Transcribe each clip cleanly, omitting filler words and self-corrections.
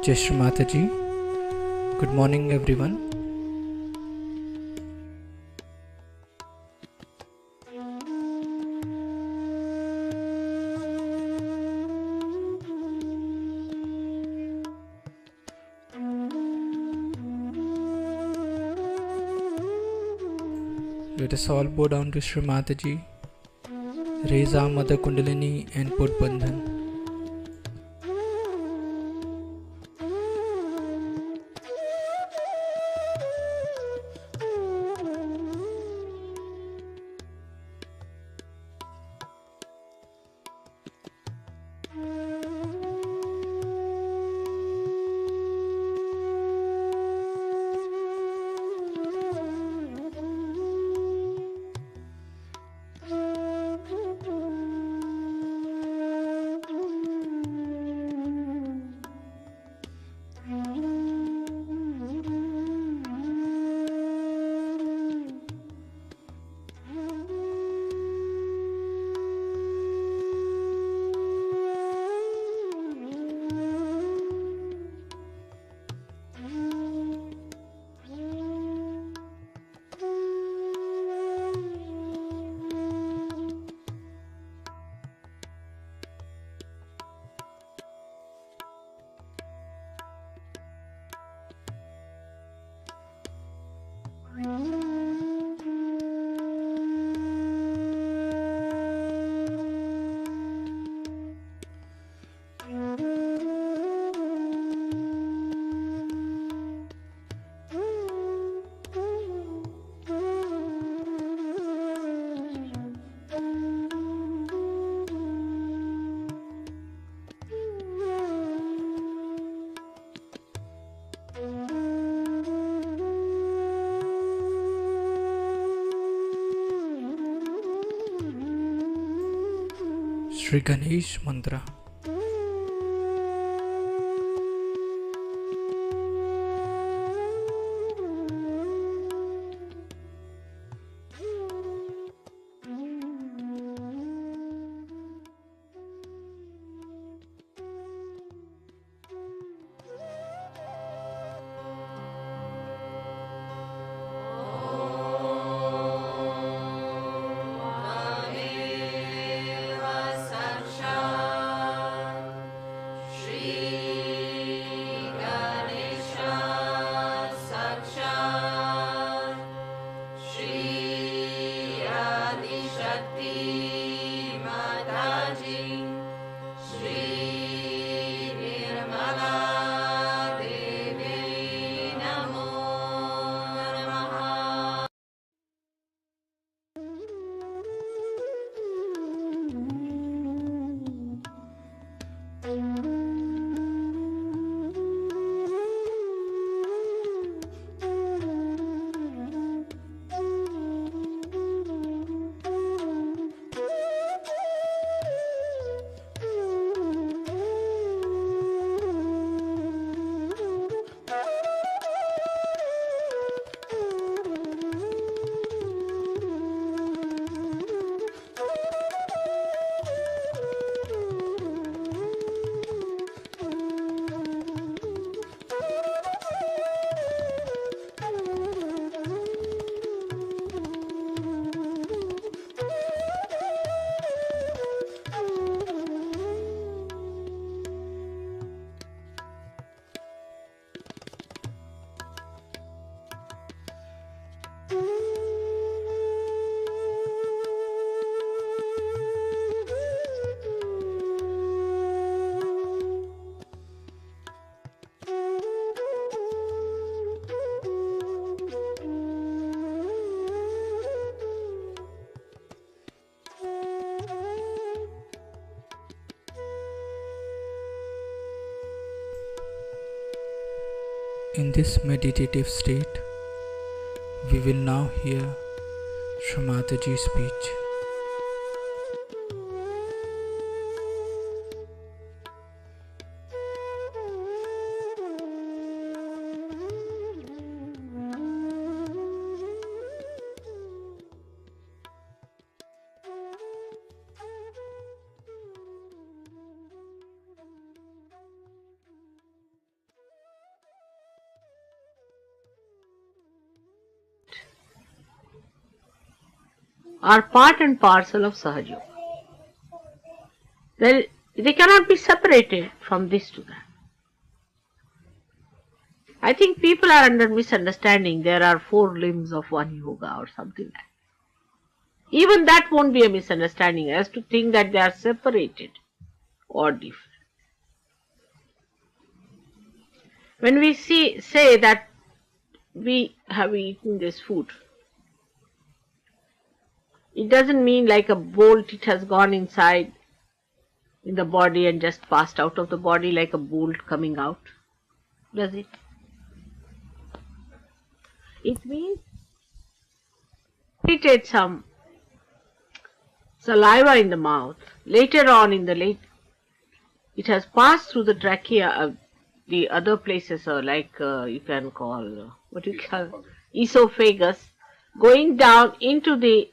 Jai Shri Mataji. Good morning, everyone. Let us all bow down to Shri Mataji, raise our Mother Kundalini and put Bandhan. Shri Ganesh Mantra. In this meditative state, we will now hear Shri Mataji's speech. are part and parcel of Sahaja Yoga. They cannot be separated from this to that. I think people are under misunderstanding. There are 4 limbs of one yoga or something like that. Even that won't be a misunderstanding as to think that they are separated or different. When we say that we have eaten this food, it doesn't mean like a bolt it has gone inside in the body and just passed out of the body like a bolt coming out, does it? It means created some saliva in the mouth. Later on it has passed through the trachea, the other places are like you can call, esophagus, going down into the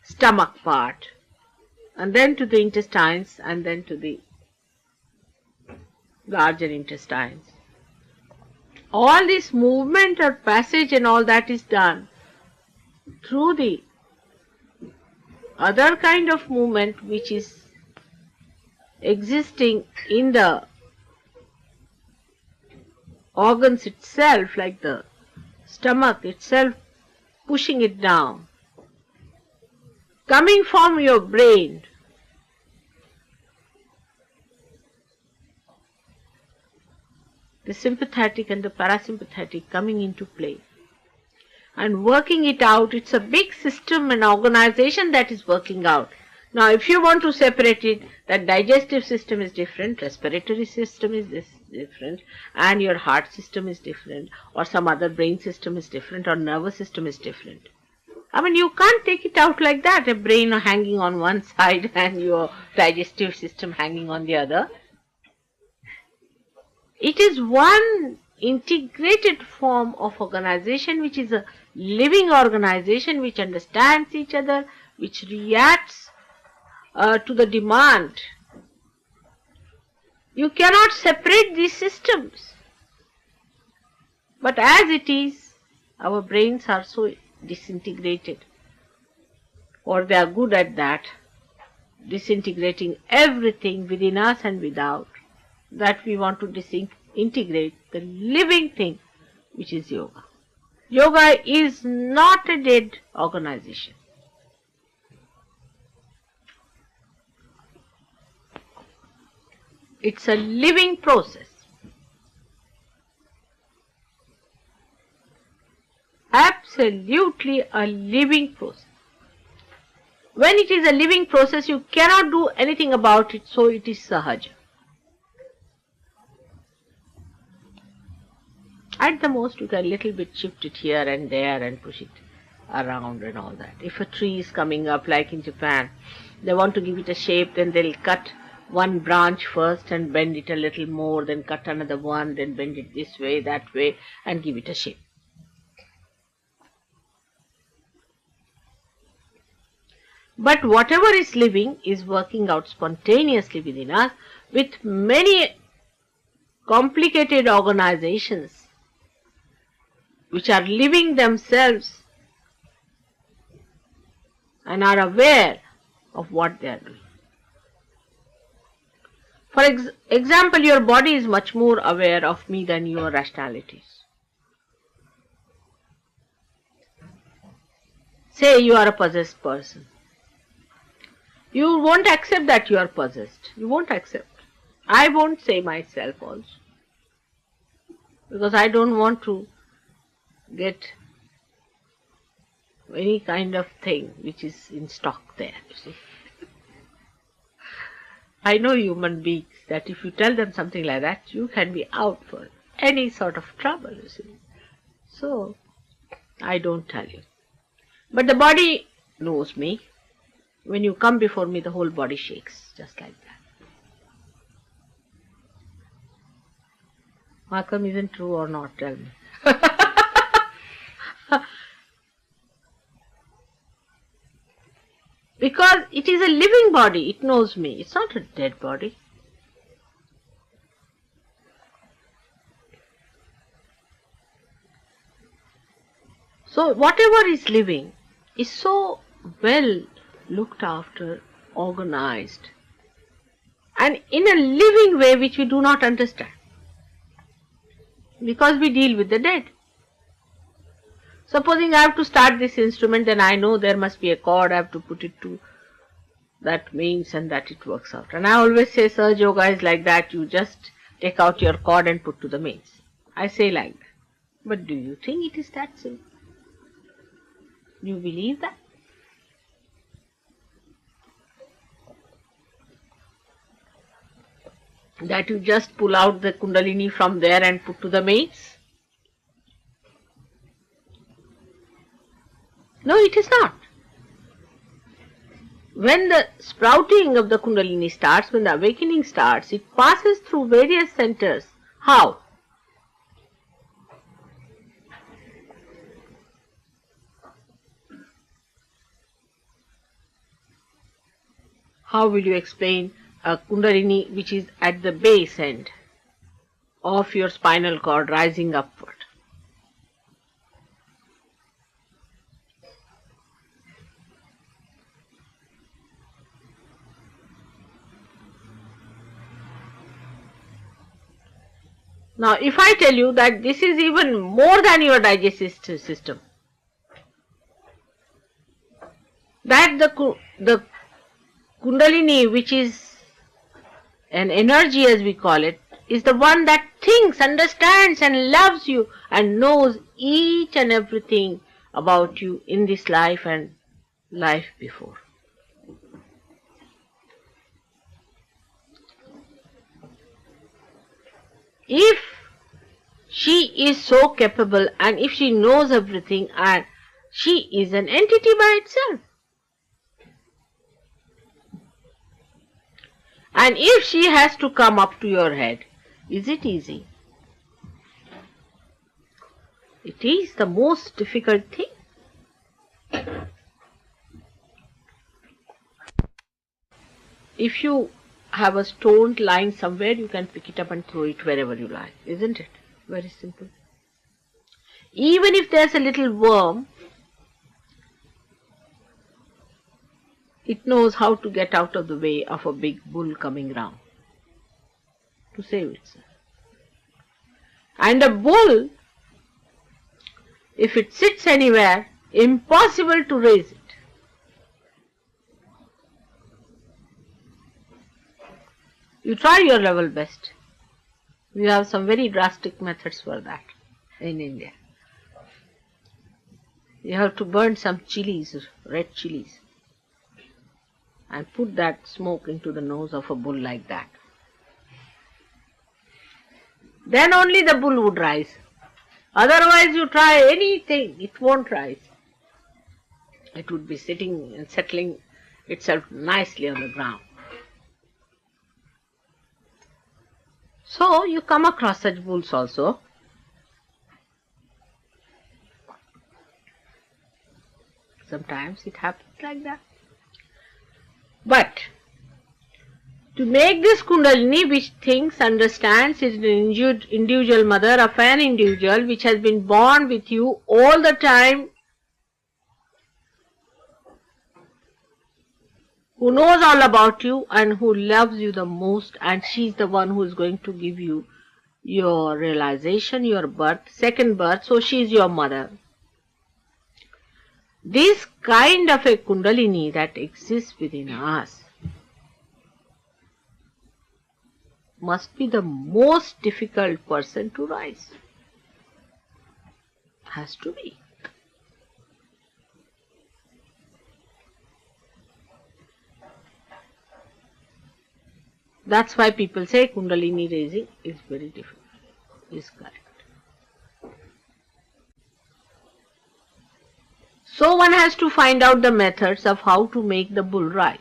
stomach part, and then to the intestines, and then to the larger intestines. All this movement or passage and all that is done through the other kind of movement which is existing in the organs itself, like the stomach itself, pushing it down, coming from your brain. The sympathetic and the parasympathetic coming into play and working it out. It's a big system and organization that is working out. Now, if you want to separate it, that digestive system is different, respiratory system is different, and your heart system is different, or some other brain system is different, or nervous system is different. I mean, you can't take it out like that, a brain hanging on one side and your digestive system hanging on the other. It is one integrated form of organization which is a living organization which understands each other, which reacts to the demand. You cannot separate these systems. But as it is, our brains are so disintegrated, or they are good at that, disintegrating everything within us and without, that we want to disintegrate the living thing which is yoga. Yoga is not a dead organization. It's a living process. Absolutely a living process. When it is a living process, you cannot do anything about it, so it is sahaja. At the most, you can a little bit shift it here and there and push it around and all that. If a tree is coming up, like in Japan, they want to give it a shape, then they'll cut one branch first and bend it a little more, then cut another one, then bend it this way, that way, and give it a shape. But whatever is living is working out spontaneously within us with many complicated organizations which are living themselves and are aware of what they are doing. For example, your body is much more aware of me than your rationalities. Say you are a possessed person. You won't accept that you are possessed. You won't accept. I won't say myself also, because I don't want to get any kind of thing which is in stock there, you see. I know human beings that if you tell them something like that, you can be out for any sort of trouble, you see. So, I don't tell you. But the body knows me. When you come before me, the whole body shakes, just like that. Malcolm, isn't true or not? Tell me. Because it is a living body, it knows me. It's not a dead body. So whatever is living is so well looked after, organized, and in a living way which we do not understand, because we deal with the dead. Supposing I have to start this instrument, then I know there must be a chord, I have to put it to that means and that it works out. And I always say Sahaja Yoga is like that, you just take out your chord and put to the means. I say like that. But do you think it is that simple? Do you believe that? That you just pull out the Kundalini from there and put to the mains? No, it is not. When the sprouting of the Kundalini starts, when the awakening starts, it passes through various centers. How? How will you explain a Kundalini which is at the base end of your spinal cord rising upward? Now, if I tell you that this is even more than your digestive system, that the Kundalini, which is an energy as we call it, is the one that thinks, understands and loves you and knows each and everything about you in this life and life before. If she is so capable and if she knows everything, and she is an entity by itself, and if she has to come up to your head, is it easy? It is the most difficult thing. If you have a stone lying somewhere, you can pick it up and throw it wherever you like, isn't it? Very simple. Even if there's a little worm, it knows how to get out of the way of a big bull coming round to save itself. And a bull, if it sits anywhere, impossible to raise it. You try your level best. We have some very drastic methods for that in India. You have to burn some chilies, red chilies, and put that smoke into the nose of a bull like that. Then only the bull would rise. Otherwise you try anything, it won't rise. It would be sitting and settling itself nicely on the ground. So you come across such bulls also. Sometimes it happens like that. But to make this Kundalini which thinks, understands, is an individual mother of an individual which has been born with you all the time, who knows all about you and who loves you the most, and she is the one who is going to give you your realization, your birth, second birth, so she is your mother. This kind of a Kundalini that exists within us must be the most difficult person to rise. Has to be. That's why people say Kundalini raising is very difficult. Is correct. So one has to find out the methods of how to make the bull rise.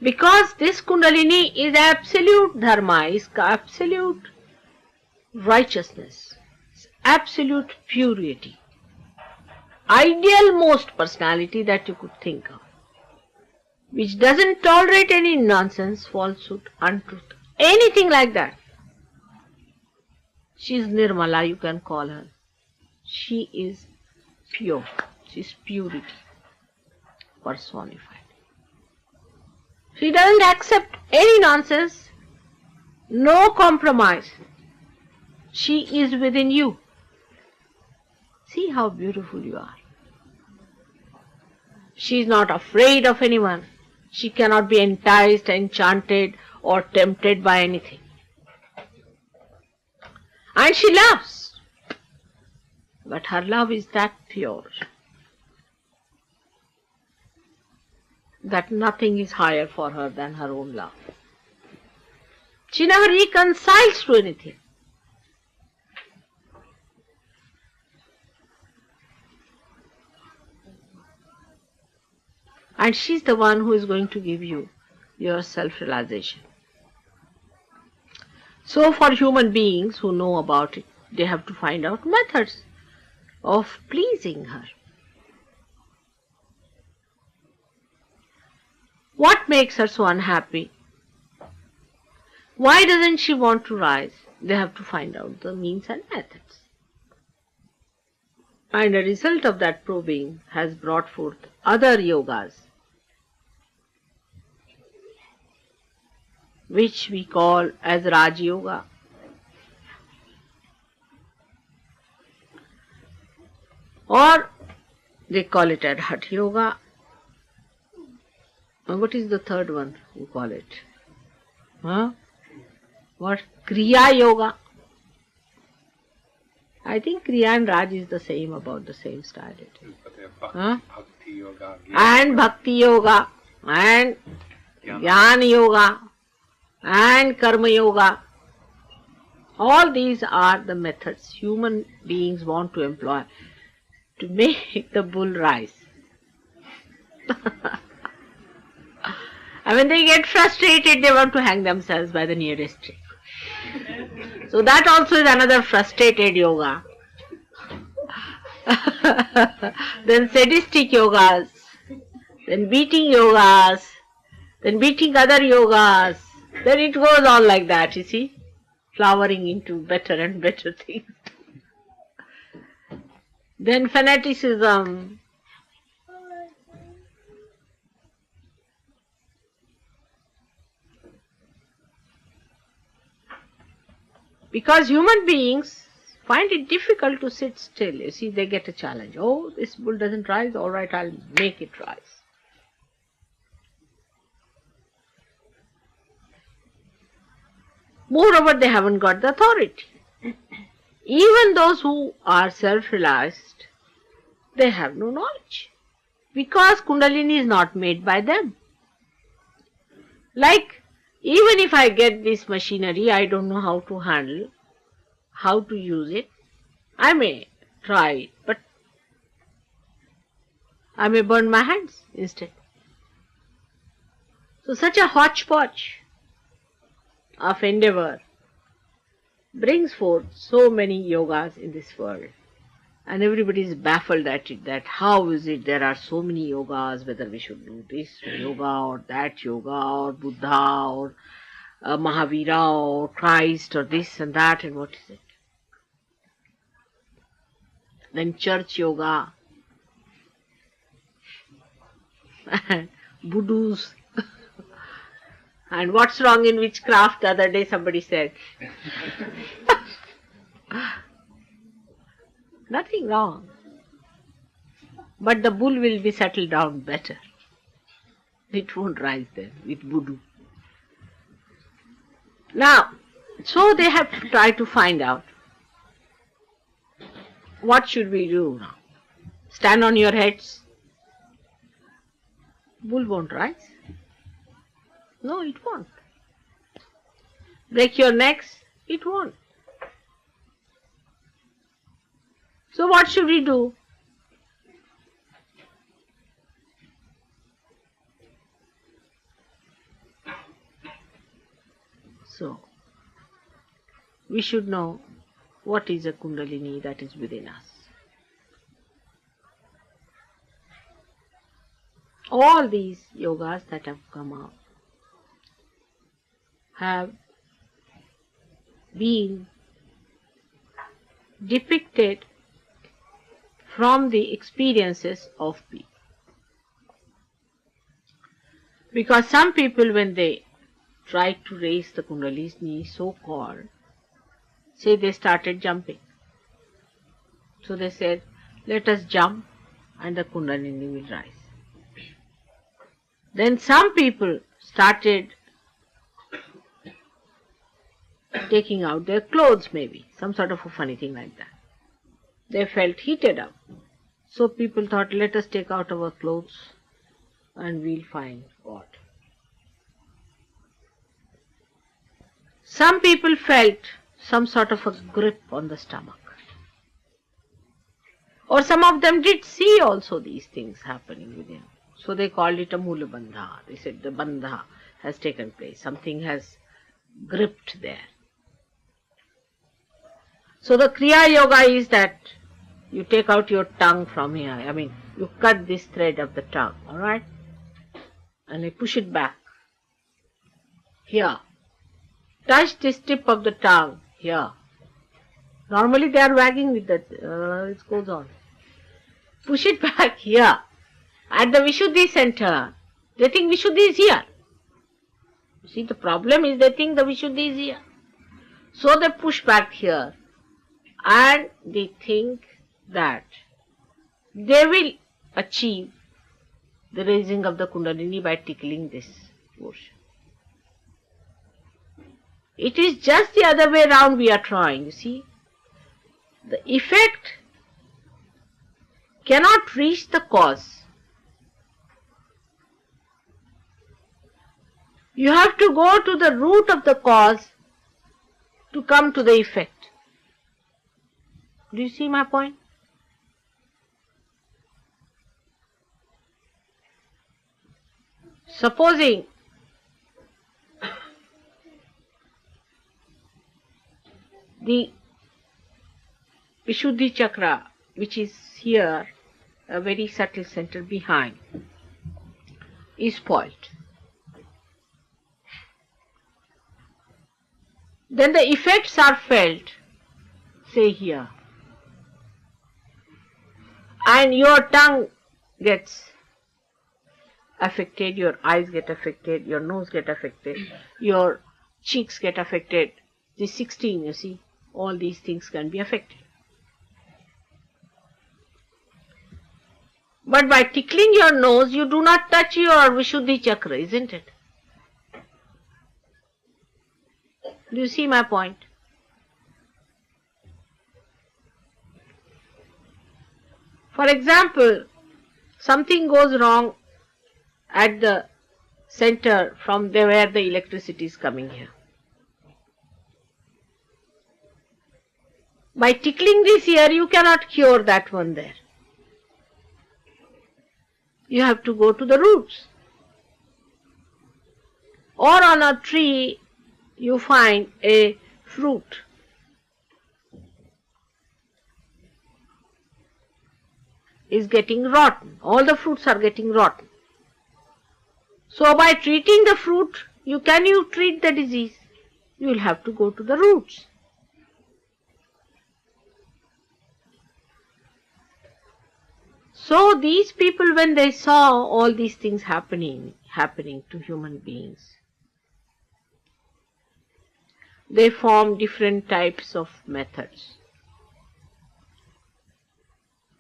Because this Kundalini is absolute dharma, is absolute righteousness, absolute purity, ideal most personality that you could think of, which doesn't tolerate any nonsense, falsehood, untruth, anything like that. She is Nirmala, you can call her. She is pure. She is purity personified. She doesn't accept any nonsense, no compromise. She is within you. See how beautiful you are. She is not afraid of anyone. She cannot be enticed, enchanted, or tempted by anything. And she loves. But her love is that pure that nothing is higher for her than her own love. She never reconciles to anything. And she's the one who is going to give you your self-realization. So for human beings who know about it, they have to find out methods of pleasing her. What makes her so unhappy? Why doesn't she want to rise? They have to find out the means and methods. And a result of that probing has brought forth other yogas, which we call as Raj Yoga. Or they call it as Hatha Yoga. What is the third one you call it? What? Kriya Yoga. I think Kriya and Raj is the same, about the same style. Bhakti Yoga. And Bhakti Yoga. And Jnana Yoga. And Karma Yoga. All these are the methods human beings want to employ to make the bull rise. And when they get frustrated, they want to hang themselves by the nearest tree. So that also is another frustrated yoga. Then sadistic yogas, then beating yogas, then beating other yogas. Then it goes on like that, you see, flowering into better and better things. Then fanaticism. Because human beings find it difficult to sit still. You see, they get a challenge. Oh, this bull doesn't rise. All right, I'll make it rise. Moreover, they haven't got the authority. Even those who are self-realized, they have no knowledge. Because Kundalini is not made by them. Like, even if I get this machinery, I don't know how to handle, how to use it. I may try it, but I may burn my hands instead. So such a hodgepodge of endeavor brings forth so many yogas in this world. And everybody is baffled at it, that how is it there are so many yogas, whether we should do this yoga or that yoga or Buddha or Mahavira or Christ or this and that, and what is it? Then church yoga and voodoos. And what's wrong in witchcraft? The other day somebody said. Nothing wrong. But the bull will be settled down better. It won't rise then with voodoo. Now, so they have to try to find out, what should we do now? Stand on your heads? Bull won't rise. No, it won't. Break your necks? It won't. So what should we do? So, we should know what is a Kundalini that is within us. All these yogas that have come out have been depicted from the experiences of people. Because some people, when they tried to raise the Kundalini, so-called, say they started jumping. So they said, let us jump and the Kundalini will rise. Then some people started taking out their clothes, maybe, some sort of a funny thing like that. They felt heated up. So people thought, let us take out our clothes and we'll find God. Some people felt some sort of a grip on the stomach. Or some of them did see also these things happening within. So they called it a Mula Bandha. They said the Bandha has taken place. Something has gripped there. So the Kriya Yoga is that you take out your tongue from here. I mean, you cut this thread of the tongue, alright? And you push it back. Here. Touch this tip of the tongue. Here. Normally they are wagging with that. It goes on. Push it back here. At the Vishuddhi center. They think Vishuddhi is here. You see, the problem is they think the Vishuddhi is here. So they push back here. And they think that they will achieve the raising of the Kundalini by tickling this portion. It is just the other way around we are trying, you see. The effect cannot reach the cause. You have to go to the root of the cause to come to the effect. Do you see my point? Supposing the Vishuddhi chakra, which is here, a very subtle center behind, is spoiled. Then the effects are felt, say here, and your tongue gets affected, your eyes get affected, your nose get affected, your cheeks get affected. The 16, you see, all these things can be affected. But by tickling your nose, you do not touch your Vishuddhi chakra, isn't it? Do you see my point? For example, something goes wrong at the center from there where the electricity is coming here. By tickling this here, you cannot cure that one there. You have to go to the roots. Or on a tree, you find a fruit. Is getting rotten. All the fruits are getting rotten. So by treating the fruit, can you treat the disease? You will have to go to the roots. So these people, when they saw all these things happening to human beings, they formed different types of methods.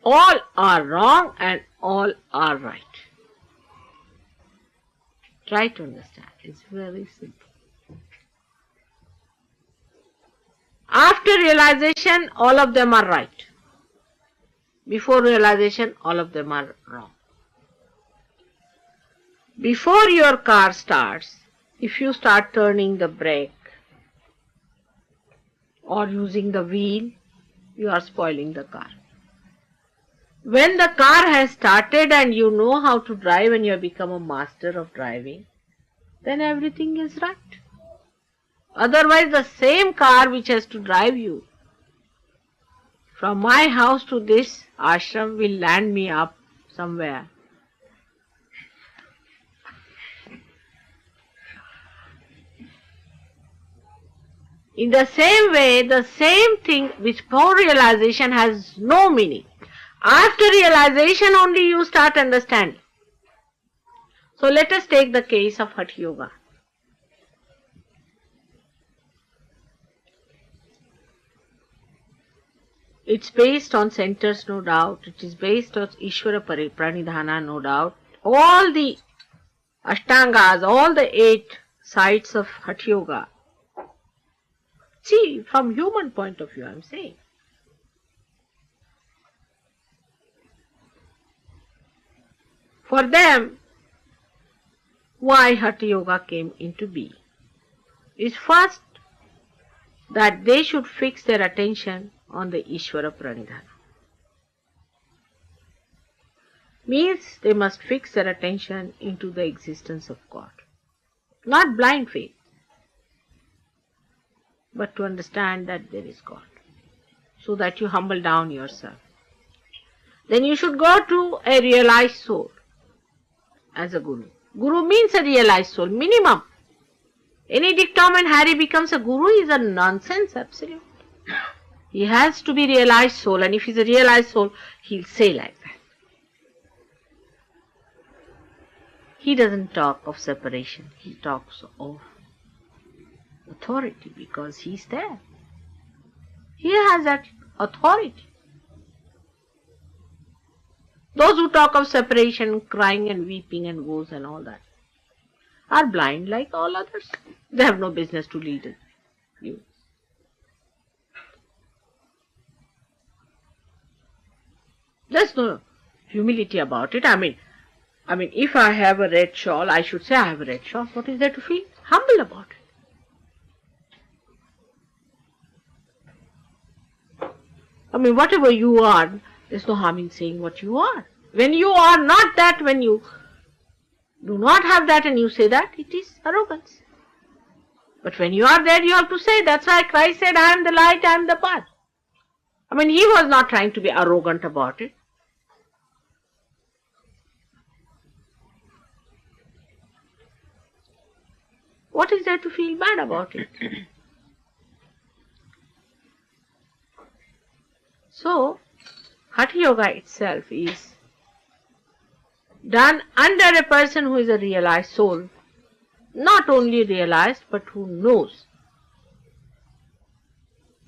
All are wrong and all are right. Try to understand. It's very simple. After realization, all of them are right. Before realization, all of them are wrong. Before your car starts, if you start turning the brake or using the wheel, you are spoiling the car. When the car has started and you know how to drive and you have become a master of driving, then everything is right. Otherwise, the same car which has to drive you from my house to this ashram will land me up somewhere. In the same way, the same thing before realization has no meaning. After realization only you start understanding. So let us take the case of Hatha Yoga. It's based on centers, no doubt. It is based on Ishvara Pranidhana, no doubt. All the Ashtangas, all the 8 sides of Hatha Yoga. See, from human point of view, I am saying. For them, why Hatha Yoga came into being is first that they should fix their attention on the Ishvara Pranidhana. Means they must fix their attention into the existence of God. Not blind faith, but to understand that there is God, so that you humble down yourself. Then you should go to a realized soul as a guru. Guru means a realized soul, minimum. Any dictum and Harry becomes a guru is a nonsense, absolute. He has to be realized soul, and if he's a realized soul, he'll say like that. He doesn't talk of separation, he talks of authority because he's there. He has that authority. Those who talk of separation, crying and weeping and woes and all that are blind like all others. They have no business to lead you. There's no humility about it. I mean, if I have a red shawl, I should say I have a red shawl. What is there to feel humble about it? Whatever you are, there's no harm in saying what you are. When you are not that, when you do not have that and you say that, it is arrogance. But when you are there, you have to say. That's why Christ said, I am the light, I am the path. He was not trying to be arrogant about it. What is there to feel bad about it? So, Hatha Yoga itself is done under a person who is a realized soul. Not only realized, but who knows,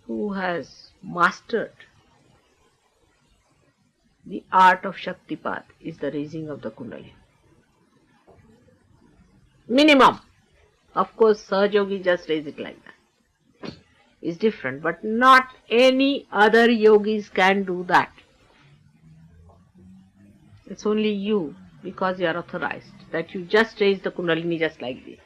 who has mastered the art of Shaktipat, is the raising of the Kundalini. Minimum. Of course, Sahaja Yogi just raise it like that. It's different, but not any other yogis can do that. It's only you, because you are authorized, that you just raise the Kundalini just like this.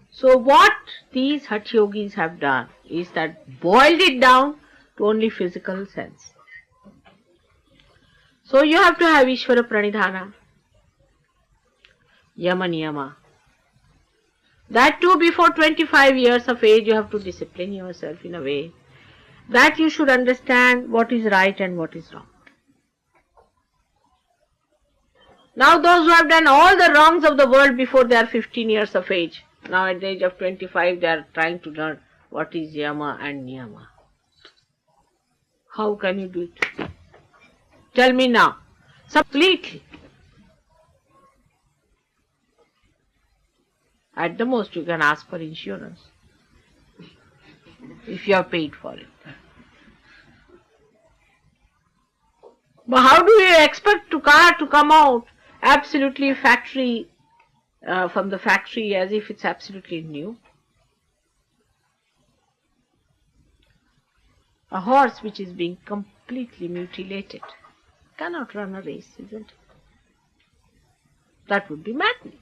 So what these Hatha Yogis have done is that boiled it down to only physical sense. So you have to have Ishvara Pranidhana, Yama Niyama. That too before 25 years of age you have to discipline yourself in a way that you should understand what is right and what is wrong. Now those who have done all the wrongs of the world before they are 15 years of age, now at the age of 25 they are trying to learn what is Yama and Niyama. How can you do it? Tell me now. Completely. At the most you can ask for insurance if you have paid for it. But how do you expect a car to come out absolutely factory from the factory as if it's absolutely new? A horse which is being completely mutilated cannot run a race, isn't it? That would be maddening.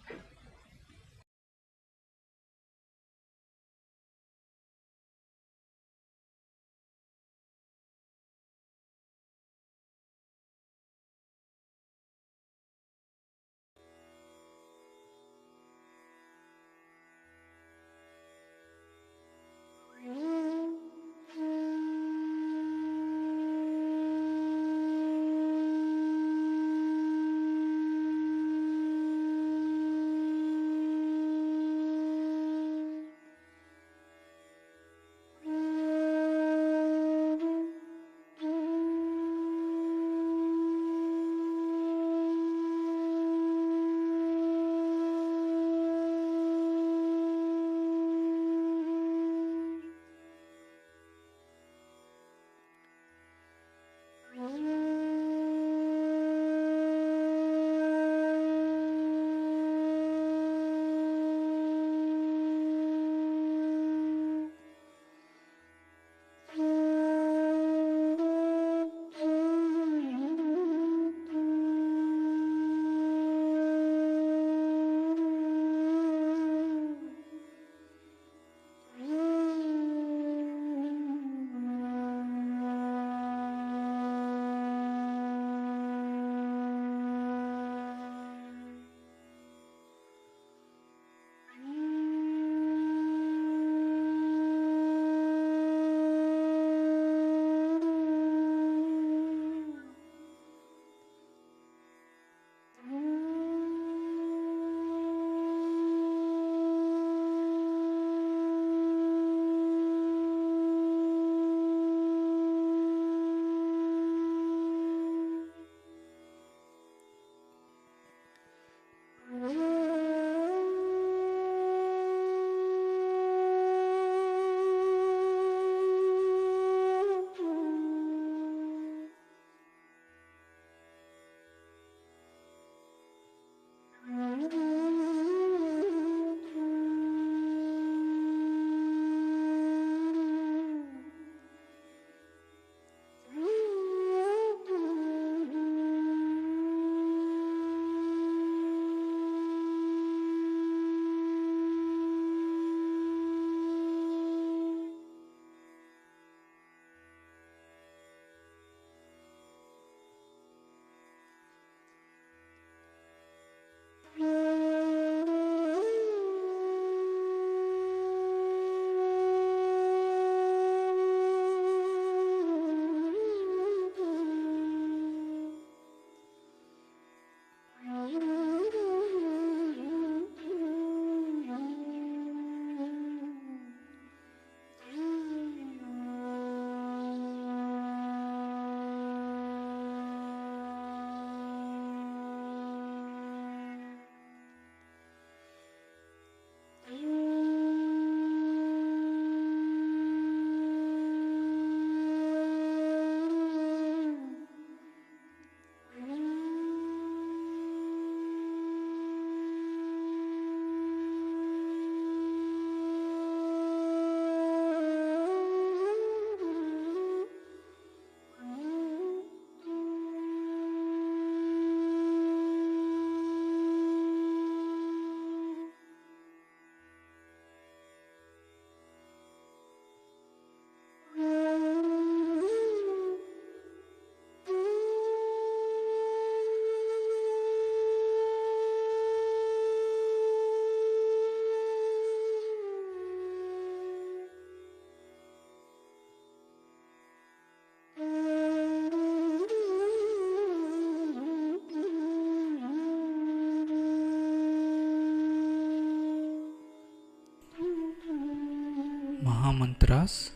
Mahamantras.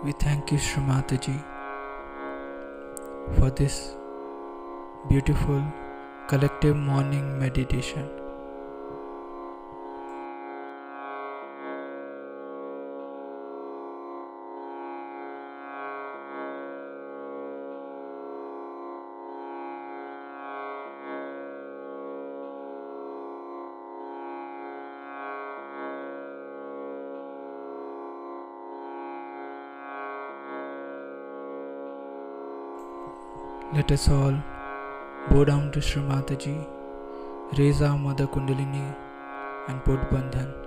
We thank you, Shri Mataji, for this beautiful collective morning meditation. Let us all bow down to Shri Mataji, raise our Mother Kundalini and put Bandhan.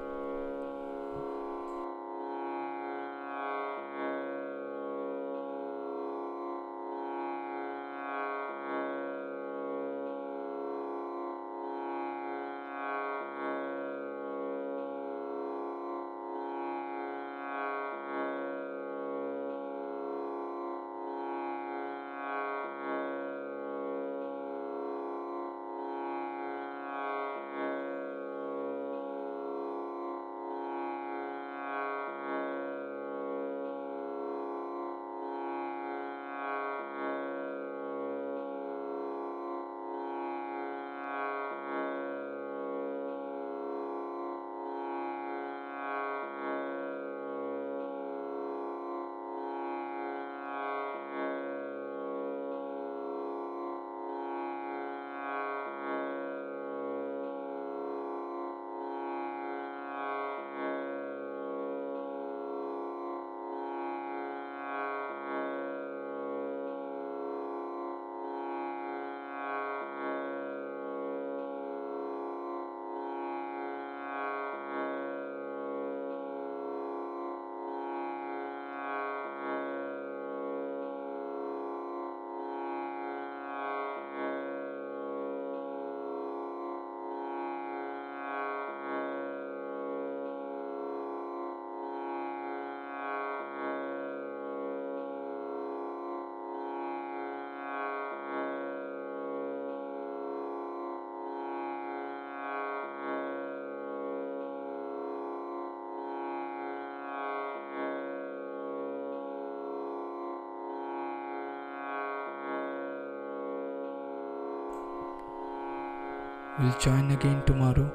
We'll join again tomorrow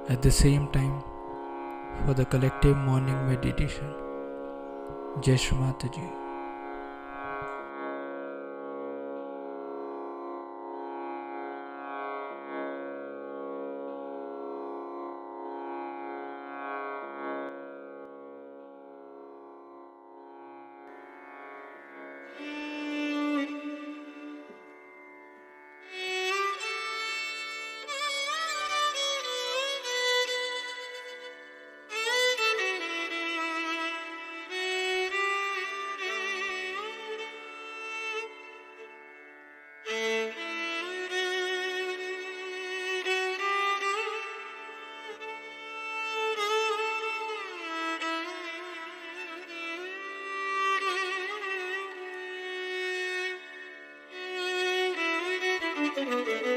at the same time for the collective morning meditation. Jai Shri Mataji. Thank you.